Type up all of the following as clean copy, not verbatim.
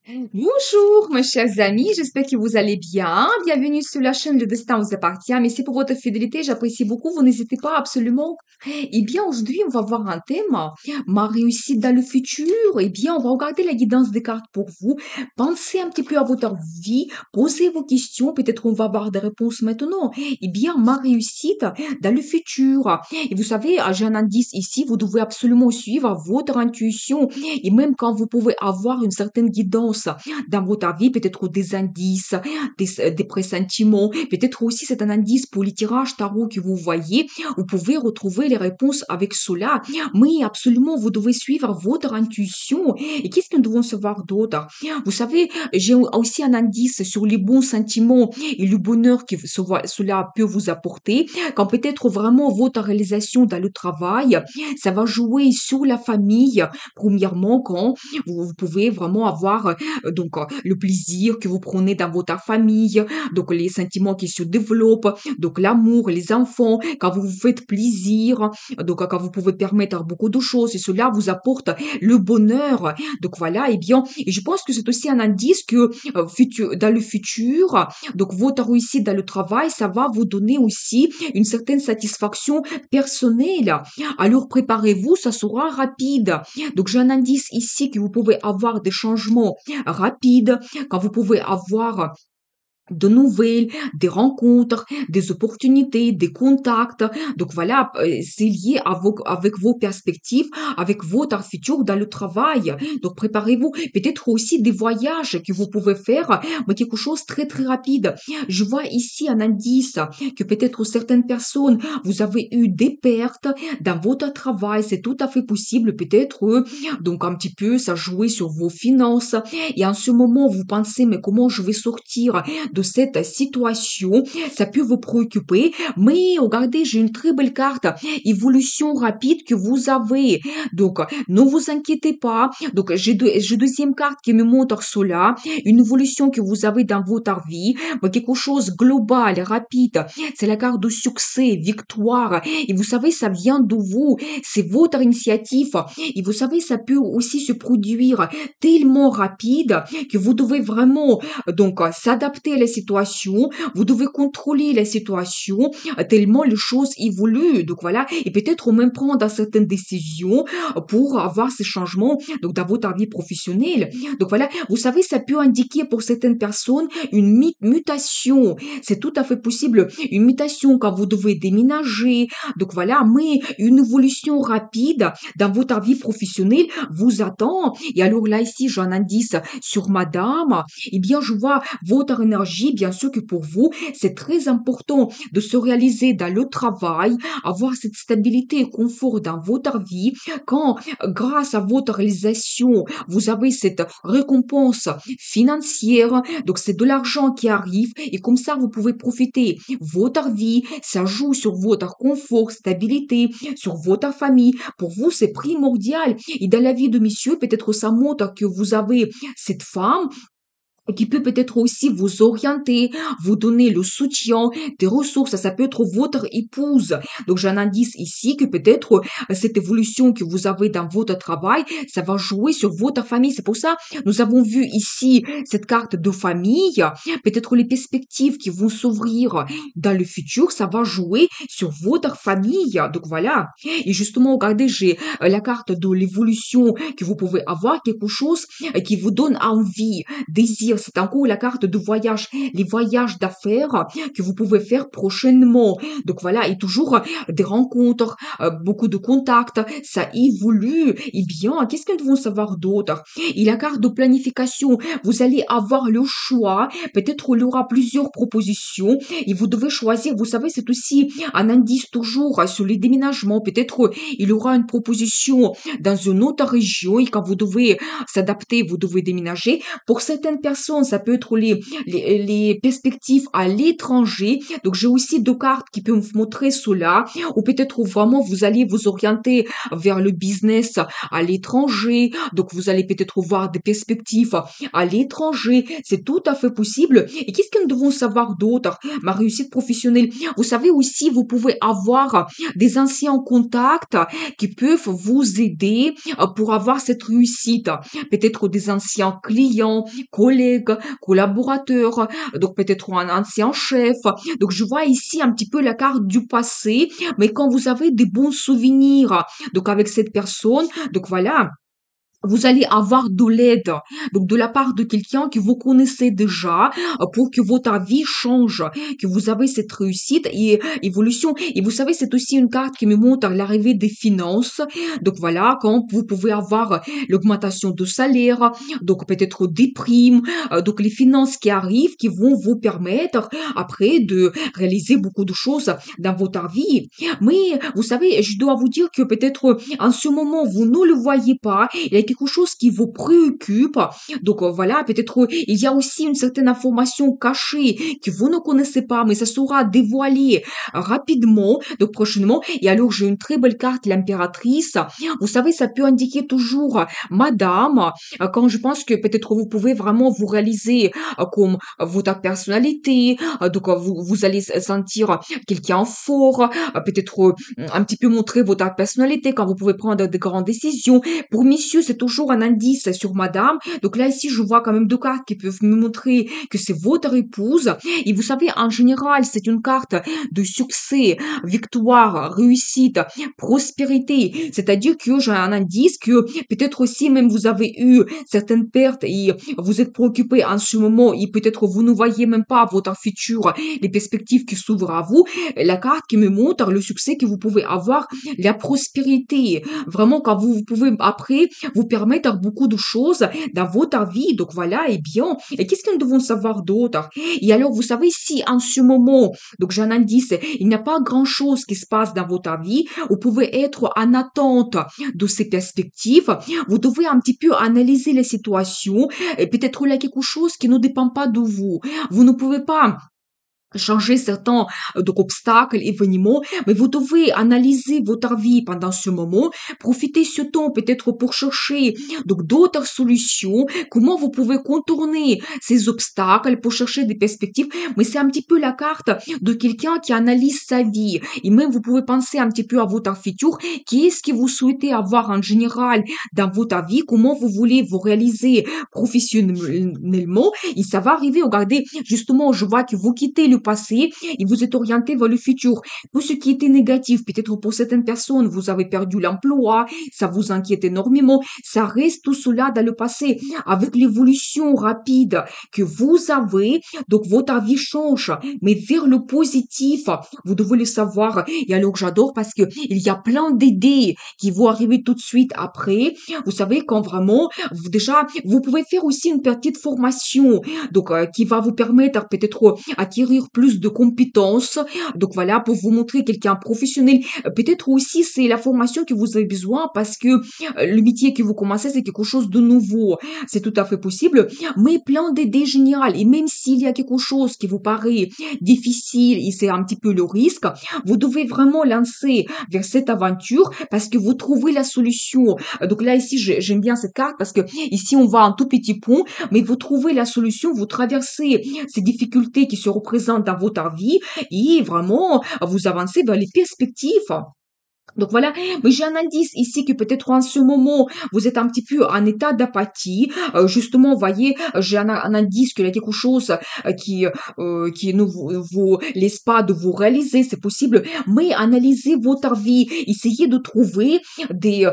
Bonjour, mes chers amis, j'espère que vous allez bien. Bienvenue sur la chaîne Le Destin vous appartient. Merci pour votre fidélité, j'apprécie beaucoup. Vous n'hésitez pas absolument. Eh bien, aujourd'hui, on va voir un thème, ma réussite dans le futur. Eh bien, on va regarder la guidance des cartes pour vous. Pensez un petit peu à votre vie, posez vos questions. Peut-être on va avoir des réponses maintenant. Eh bien, ma réussite dans le futur. Et vous savez, j'ai un indice ici, vous devez absolument suivre votre intuition. Et même quand vous pouvez avoir une certaine guidance dans votre vie, peut-être des indices, des pressentiments, peut-être aussi c'est un indice pour les tirages tarot que vous voyez, vous pouvez retrouver les réponses avec cela, mais absolument vous devez suivre votre intuition. Et qu'est-ce que nous devons savoir d'autre? Vous savez, j'ai aussi un indice sur les bons sentiments et le bonheur que cela peut vous apporter, quand peut-être vraiment votre réalisation dans le travail, ça va jouer sur la famille, premièrement, quand vous pouvez vraiment avoir le plaisir que vous prenez dans votre famille, donc les sentiments qui se développent, donc l'amour, les enfants, quand vous vous faites plaisir, donc quand vous pouvez permettre beaucoup de choses et cela vous apporte le bonheur. Donc voilà, et bien, et je pense que c'est aussi un indice que dans le futur, donc votre réussite dans le travail, ça va vous donner aussi une certaine satisfaction personnelle. Alors préparez-vous, ça sera rapide. Donc j'ai un indice ici que vous pouvez avoir des changements rapides, quand vous pouvez avoir de nouvelles, des rencontres, des opportunités, des contacts. Donc voilà, c'est lié avec vos perspectives, avec votre futur dans le travail. Donc préparez-vous. Peut-être aussi des voyages que vous pouvez faire, mais quelque chose de très très rapide. Je vois ici un indice que peut-être certaines personnes, vous avez eu des pertes dans votre travail. C'est tout à fait possible. Peut-être, donc un petit peu, ça jouait sur vos finances. Et en ce moment, vous pensez, mais comment je vais sortir de cette situation, ça peut vous préoccuper, mais regardez, j'ai une très belle carte, évolution rapide que vous avez. Donc, ne vous inquiétez pas. Donc, j'ai deuxième carte qui me montre cela, une évolution que vous avez dans votre vie, mais quelque chose global, rapide. C'est la carte de succès, victoire. Et vous savez, ça vient de vous. C'est votre initiative. Et vous savez, ça peut aussi se produire tellement rapide que vous devez vraiment s'adapter à la situation, vous devez contrôler la situation tellement les choses évoluent. Donc voilà, et peut-être même prendre certaines décisions pour avoir ces changements donc dans votre vie professionnelle. Donc voilà, vous savez, ça peut indiquer pour certaines personnes une mutation. C'est tout à fait possible, une mutation quand vous devez déménager. Donc voilà, mais une évolution rapide dans votre vie professionnelle vous attend. Et alors là, ici, j'ai un indice sur madame. Eh bien, je vois votre énergie, bien sûr que pour vous, c'est très important de se réaliser dans le travail, avoir cette stabilité et confort dans votre vie, quand, grâce à votre réalisation, vous avez cette récompense financière, donc c'est de l'argent qui arrive, et comme ça, vous pouvez profiter votre vie, ça joue sur votre confort, stabilité, sur votre famille. Pour vous, c'est primordial. Et dans la vie de monsieur, peut-être ça montre que vous avez cette femme qui peut peut-être aussi vous orienter, vous donner le soutien, des ressources. Ça peut être votre épouse. Donc, j'ai un indice ici que peut-être cette évolution que vous avez dans votre travail, ça va jouer sur votre famille. C'est pour ça, nous avons vu ici cette carte de famille. Peut-être les perspectives qui vont s'ouvrir dans le futur, ça va jouer sur votre famille. Donc, voilà. Et justement, regardez, j'ai la carte de l'évolution que vous pouvez avoir, quelque chose qui vous donne envie, désir. C'est encore la carte de voyage, les voyages d'affaires que vous pouvez faire prochainement. Donc voilà, et toujours des rencontres, beaucoup de contacts, ça évolue. Et bien, qu'est-ce que nous devons savoir d'autre? Et la carte de planification, vous allez avoir le choix. Peut-être il y aura plusieurs propositions et vous devez choisir. Vous savez, c'est aussi un indice toujours sur les déménagements. Peut-être il y aura une proposition dans une autre région et quand vous devez s'adapter, vous devez déménager. Pour certaines personnes, personnes, ça peut être les perspectives à l'étranger. Donc, j'ai aussi deux cartes qui peuvent vous montrer cela, ou peut-être vraiment vous allez vous orienter vers le business à l'étranger. Donc, vous allez peut-être voir des perspectives à l'étranger. C'est tout à fait possible. Et qu'est-ce que nous devons savoir d'autre? Ma réussite professionnelle. Vous savez aussi, vous pouvez avoir des anciens contacts qui peuvent vous aider pour avoir cette réussite. Peut-être des anciens clients, collègues, collaborateurs, donc peut-être un ancien chef. Donc je vois ici un petit peu la carte du passé, mais quand vous avez des bons souvenirs, donc avec cette personne, donc voilà, vous allez avoir de l'aide, donc de la part de quelqu'un que vous connaissez déjà, pour que votre vie change, que vous avez cette réussite et évolution. Et vous savez, c'est aussi une carte qui me montre l'arrivée des finances. Donc voilà, quand vous pouvez avoir l'augmentation de salaire, donc peut-être des primes, donc les finances qui arrivent, qui vont vous permettre après de réaliser beaucoup de choses dans votre vie. Mais vous savez, je dois vous dire que peut-être en ce moment, vous ne le voyez pas, il y a quelque chose qui vous préoccupe. Donc voilà, peut-être il y a aussi une certaine information cachée que vous ne connaissez pas, mais ça sera dévoilé rapidement, donc prochainement. Et alors, j'ai une très belle carte, l'impératrice. Vous savez, ça peut indiquer toujours madame, quand je pense que peut-être vous pouvez vraiment vous réaliser comme votre personnalité, donc vous allez sentir quelqu'un fort, peut-être un petit peu montrer votre personnalité quand vous pouvez prendre de grandes décisions. Pour monsieur, c'est toujours un indice sur madame. Donc là, ici, je vois quand même deux cartes qui peuvent me montrer que c'est votre épouse. Et vous savez, en général, c'est une carte de succès, victoire, réussite, prospérité. C'est-à-dire que j'ai un indice que peut-être aussi même vous avez eu certaines pertes et vous êtes préoccupé en ce moment et peut-être vous ne voyez même pas votre futur, les perspectives qui s'ouvrent à vous. La carte qui me montre le succès que vous pouvez avoir, la prospérité. Vraiment, quand vous pouvez après vous permettre beaucoup de choses dans votre vie. Donc voilà, et bien. Et qu'est-ce que nous devons savoir d'autre? Et alors, vous savez, si en ce moment, donc j'ai un indice, il n'y a pas grand-chose qui se passe dans votre vie, vous pouvez être en attente de ces perspectives. Vous devez un petit peu analyser les situations et peut-être il y a quelque chose qui ne dépend pas de vous. Vous ne pouvez pas changer certains donc obstacles, événements, mais vous devez analyser votre vie pendant ce moment, profiter ce temps peut-être pour chercher donc d'autres solutions, comment vous pouvez contourner ces obstacles pour chercher des perspectives, mais c'est un petit peu la carte de quelqu'un qui analyse sa vie, et même vous pouvez penser un petit peu à votre futur, qu'est-ce que vous souhaitez avoir en général dans votre vie, comment vous voulez vous réaliser professionnellement, et ça va arriver, regardez, justement, je vois que vous quittez le passé et vous êtes orienté vers le futur. Tout ce qui était négatif, peut-être pour certaines personnes, vous avez perdu l'emploi, ça vous inquiète énormément, ça reste tout cela dans le passé. Avec l'évolution rapide que vous avez, donc votre vie change, mais vers le positif, vous devez le savoir. Et alors j'adore parce que il y a plein d'idées qui vont arriver tout de suite après. Vous savez, quand vraiment, déjà, vous pouvez faire aussi une petite formation donc qui va vous permettre peut-être acquérir plus de compétences. Donc voilà, pour vous montrer quelqu'un professionnel. Peut-être aussi c'est la formation que vous avez besoin parce que le métier que vous commencez, c'est quelque chose de nouveau. C'est tout à fait possible, mais plein d'idées générales. Et même s'il y a quelque chose qui vous paraît difficile et c'est un petit peu le risque, vous devez vraiment lancer vers cette aventure parce que vous trouvez la solution. Donc là, ici, j'aime bien cette carte parce que ici, on voit un tout petit pont, mais vous trouvez la solution, vous traversez ces difficultés qui se représentent dans votre vie et vraiment, vous avancez vers les perspectives. Donc voilà, mais j'ai un indice ici que peut-être en ce moment, vous êtes un petit peu en état d'apathie. Justement, vous voyez, j'ai un indice qu'il y a quelque chose qui ne vous laisse pas de vous réaliser, c'est possible, mais analysez votre vie, essayez de trouver des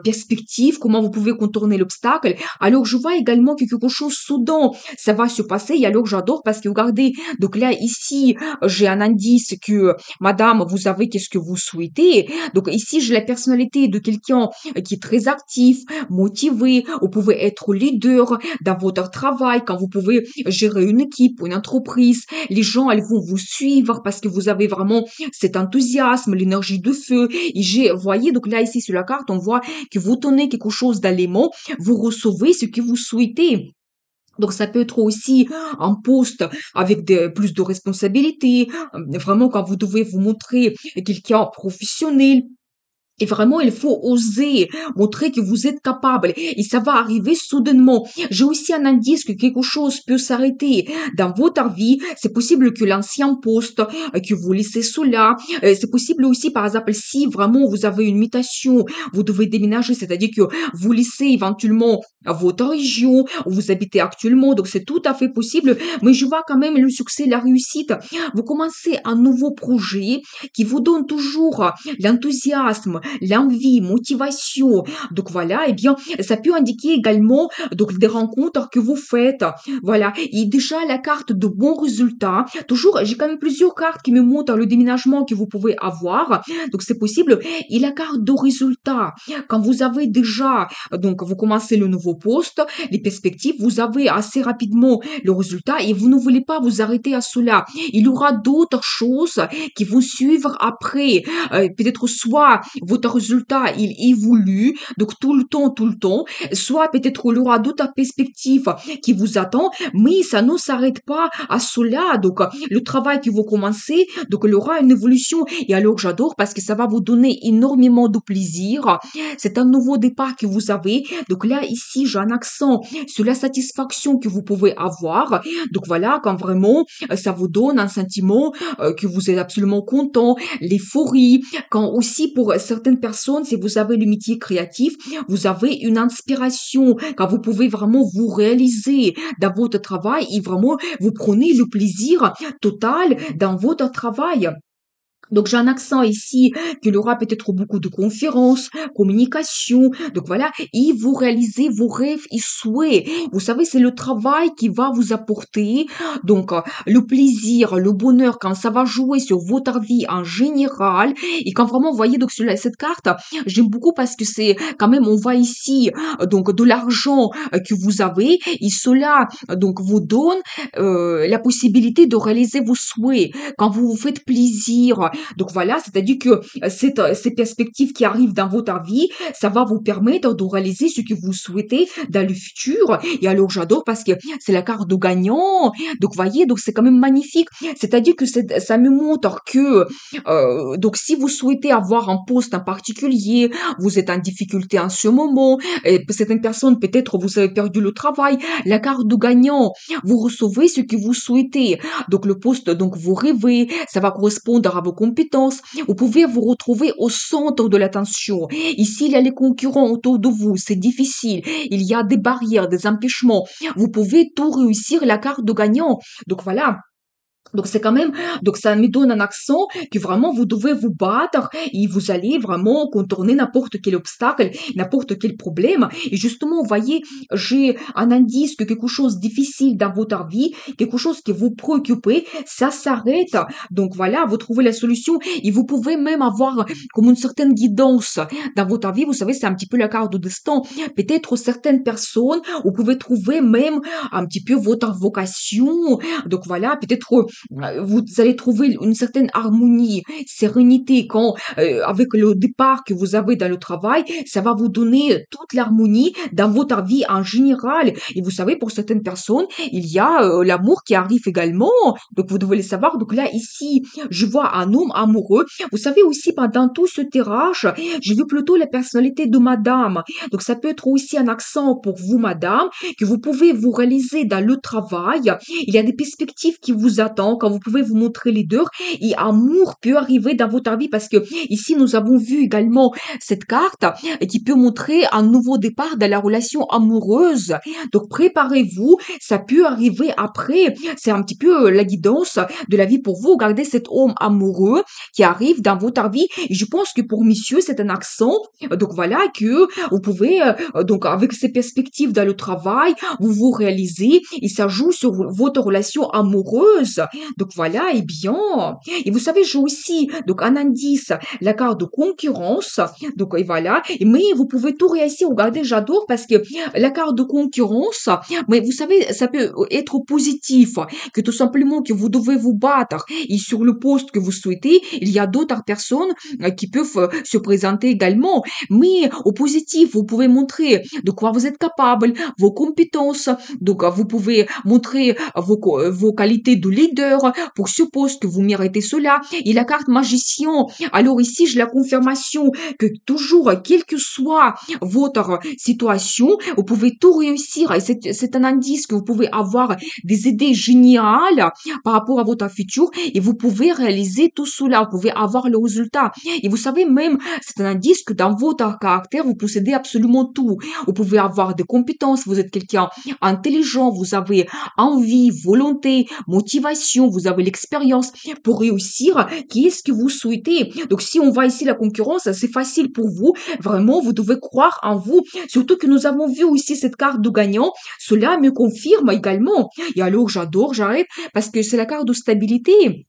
perspectives, comment vous pouvez contourner l'obstacle. Alors, je vois également que quelque chose soudain, ça va se passer, et alors j'adore parce que regardez, donc là, ici, j'ai un indice que, madame, vous savez qu'est-ce que vous souhaitez, donc ici, j'ai la personnalité de quelqu'un qui est très actif, motivé. Vous pouvez être leader dans votre travail, quand vous pouvez gérer une équipe, une entreprise. Les gens, elles vont vous suivre parce que vous avez vraiment cet enthousiasme, l'énergie de feu. Et voyez, donc là, ici, sur la carte, on voit que vous tenez quelque chose d'alément, vous recevez ce que vous souhaitez. Donc ça peut être aussi un poste avec plus de responsabilités, vraiment quand vous devez vous montrer quelqu'un professionnel. Et vraiment, il faut oser montrer que vous êtes capable. Et ça va arriver soudainement. J'ai aussi un indice que quelque chose peut s'arrêter dans votre vie. C'est possible que l'ancien poste, que vous laissez cela. C'est possible aussi, par exemple, si vraiment vous avez une mutation, vous devez déménager, c'est-à-dire que vous laissez éventuellement votre région où vous habitez actuellement. Donc, c'est tout à fait possible. Mais je vois quand même le succès, la réussite. Vous commencez un nouveau projet qui vous donne toujours l'enthousiasme, l'envie, motivation. Donc voilà, eh bien, ça peut indiquer également donc des rencontres que vous faites. Voilà, et déjà la carte de bons résultats. Toujours, j'ai quand même plusieurs cartes qui me montrent le déménagement que vous pouvez avoir. Donc c'est possible. Et la carte de résultats, quand vous avez déjà, donc vous commencez le nouveau poste, les perspectives, vous avez assez rapidement le résultat et vous ne voulez pas vous arrêter à cela. Il y aura d'autres choses qui vont suivre après. Peut-être soit votre résultat, il évolue, donc tout le temps, soit peut-être il y aura d'autres perspectives qui vous attendent, mais ça ne s'arrête pas à cela. Donc, le travail que vous commencez, donc il y aura une évolution. Et alors, j'adore parce que ça va vous donner énormément de plaisir. C'est un nouveau départ que vous avez. Donc là, ici, j'ai un accent sur la satisfaction que vous pouvez avoir. Donc voilà, quand vraiment, ça vous donne un sentiment que vous êtes absolument content, l'euphorie, quand aussi pour certaines personnes, si vous avez le métier créatif, vous avez une inspiration, quand vous pouvez vraiment vous réaliser dans votre travail et vraiment vous prenez le plaisir total dans votre travail. Donc j'ai un accent ici qu'il aura peut-être beaucoup de conférences, communication. Donc voilà, et vous réalisez vos rêves et souhaits. Vous savez, c'est le travail qui va vous apporter donc le plaisir, le bonheur quand ça va jouer sur votre vie en général. Et quand vraiment vous voyez donc sur cette carte, j'aime beaucoup parce que c'est quand même on voit ici donc de l'argent que vous avez et cela donc vous donne la possibilité de réaliser vos souhaits quand vous vous faites plaisir. Donc voilà, c'est-à-dire que ces perspectives qui arrivent dans votre vie, ça va vous permettre de réaliser ce que vous souhaitez dans le futur. Et alors j'adore parce que c'est la carte de gagnant. Donc voyez, donc c'est quand même magnifique. C'est-à-dire que ça me montre que donc si vous souhaitez avoir un poste en particulier, vous êtes en difficulté en ce moment, et certaines personnes peut-être vous avez perdu le travail, la carte de gagnant, vous recevez ce que vous souhaitez. Donc le poste donc vous rêvez, ça va correspondre à vos compétences. Vous pouvez vous retrouver au centre de l'attention. Ici, il y a les concurrents autour de vous, c'est difficile. Il y a des barrières, des empêchements. Vous pouvez tout réussir la carte de gagnant. Donc voilà. Donc c'est quand même, donc ça me donne un accent que vraiment vous devez vous battre et vous allez vraiment contourner n'importe quel obstacle, n'importe quel problème. Et justement, vous voyez, j'ai un indice que quelque chose de difficile dans votre vie, quelque chose qui vous préoccupe, ça s'arrête. Donc voilà, vous trouvez la solution et vous pouvez même avoir comme une certaine guidance dans votre vie. Vous savez, c'est un petit peu la carte de destin. Peut-être certaines personnes, vous pouvez trouver même un petit peu votre vocation. Donc voilà, peut-être vous allez trouver une certaine harmonie, sérénité quand avec le départ que vous avez dans le travail, ça va vous donner toute l'harmonie dans votre vie en général. Et vous savez, pour certaines personnes, il y a l'amour qui arrive également. Donc vous devez le savoir. Donc là, ici, je vois un homme amoureux. Vous savez aussi, pendant tout ce tirage, j'ai vu plutôt la personnalité de madame. Donc ça peut être aussi un accent pour vous, madame, que vous pouvez vous réaliser dans le travail. Il y a des perspectives qui vous attendent quand vous pouvez vous montrer leader et amour peut arriver dans votre vie parce que ici nous avons vu également cette carte qui peut montrer un nouveau départ dans la relation amoureuse. Donc préparez-vous, ça peut arriver après. C'est un petit peu la guidance de la vie pour vous. Regardez cet homme amoureux qui arrive dans votre vie. Et je pense que pour monsieur, c'est un accent. Donc voilà que vous pouvez, donc avec ces perspectives dans le travail, vous vous réalisez et ça joue sur votre relation amoureuse. Donc voilà, et vous savez, j'ai aussi donc un indice, la carte de concurrence. Donc et voilà, mais vous pouvez tout réussir. Regardez, j'adore parce que la carte de concurrence, mais vous savez, ça peut être positif, que tout simplement que vous devez vous battre et sur le poste que vous souhaitez, il y a d'autres personnes qui peuvent se présenter également. Mais au positif, vous pouvez montrer de quoi vous êtes capable, vos compétences. Donc, vous pouvez montrer vos qualités de leader pour ce poste que vous méritez cela. Et la carte magicien, alors ici, j'ai la confirmation que toujours, quelle que soit votre situation, vous pouvez tout réussir. Et c'est un indice que vous pouvez avoir des idées géniales par rapport à votre futur et vous pouvez réaliser tout cela. Vous pouvez avoir le résultat. Et vous savez même, c'est un indice que dans votre caractère, vous possédez absolument tout. Vous pouvez avoir des compétences, vous êtes quelqu'un intelligent, vous avez envie, volonté, motivation, vous avez l'expérience pour réussir. Qu'est-ce que vous souhaitez? Donc, si on voit ici la concurrence, c'est facile pour vous. Vraiment, vous devez croire en vous. Surtout que nous avons vu aussi cette carte de gagnant. Cela me confirme également. Et alors, j'arrête parce que c'est la carte de stabilité.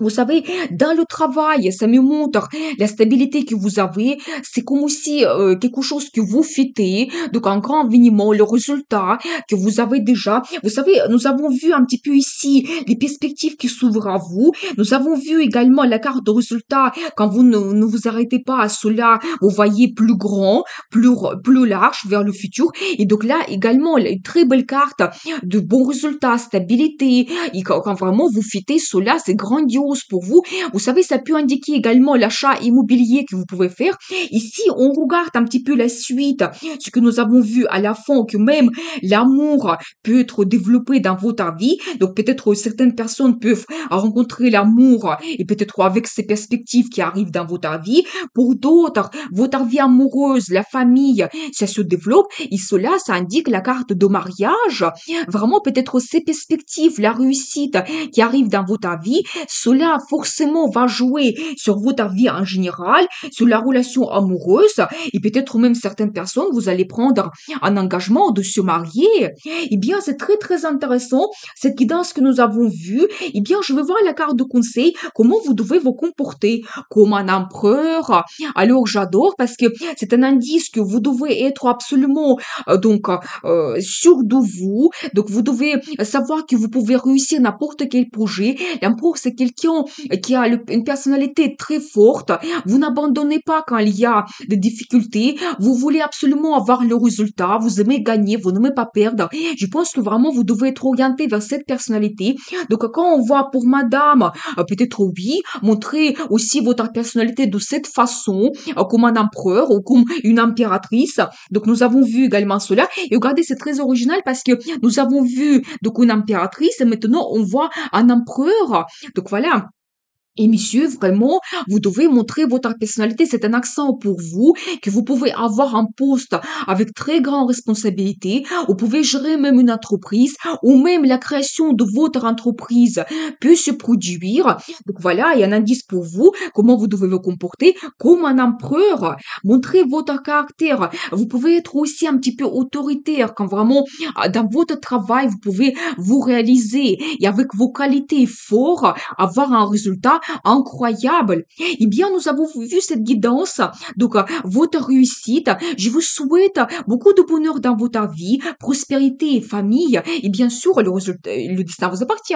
Vous savez, dans le travail, ça me montre la stabilité que vous avez. C'est comme aussi quelque chose que vous fêtez, donc un grand événement, le résultat que vous avez déjà. Vous savez, nous avons vu un petit peu ici les perspectives qui s'ouvrent à vous. Nous avons vu également la carte de résultat quand vous ne vous arrêtez pas à cela. Vous voyez plus grand, plus large vers le futur. Et donc là également, une très belle carte de bons résultats, stabilité. Et quand vraiment vous fêtez cela, c'est grandiose pour vous. Vous savez, ça peut indiquer également l'achat immobilier que vous pouvez faire. Ici, on regarde un petit peu la suite, ce que nous avons vu à la fin, que même l'amour peut être développé dans votre vie. Donc peut-être certaines personnes peuvent rencontrer l'amour et peut-être avec ces perspectives qui arrivent dans votre vie. Pour d'autres, votre vie amoureuse, la famille, ça se développe et cela, ça indique la carte de mariage. Vraiment, peut-être ces perspectives, la réussite qui arrive dans votre vie, cela forcément va jouer sur votre vie en général, sur la relation amoureuse, et peut-être même certaines personnes, vous allez prendre un engagement de se marier. Eh bien, c'est très très intéressant, cette guidance que nous avons vue. Eh bien, je vais voir la carte de conseil, comment vous devez vous comporter comme un empereur. Alors, j'adore parce que c'est un indice que vous devez être absolument sûr de vous. Donc, vous devez savoir que vous pouvez réussir n'importe quel projet. L'empereur, c'est quelqu'un qui a une personnalité très forte. Vous n'abandonnez pas quand il y a des difficultés. Vous voulez absolument avoir le résultat. Vous aimez gagner. Vous n'aimez pas perdre. Je pense que vraiment, vous devez être orienté vers cette personnalité. Donc, quand on voit pour madame, peut-être oui, montrer aussi votre personnalité de cette façon, comme un empereur ou comme une impératrice. Donc, nous avons vu également cela. Et regardez, c'est très original parce que nous avons vu donc une impératrice et maintenant on voit un empereur. Donc voilà. Et monsieur, vraiment, vous devez montrer votre personnalité. C'est un accent pour vous que vous pouvez avoir un poste avec très grande responsabilité. Vous pouvez gérer même une entreprise ou même la création de votre entreprise peut se produire. Donc voilà, il y a un indice pour vous, comment vous devez vous comporter comme un empereur. Montrez votre caractère. Vous pouvez être aussi un petit peu autoritaire quand vraiment dans votre travail, vous pouvez vous réaliser et avec vos qualités fortes, avoir un résultat incroyable. Eh bien, nous avons vu cette guidance, donc votre réussite. Je vous souhaite beaucoup de bonheur dans votre vie, prospérité, famille, et bien sûr, le destin vous appartient.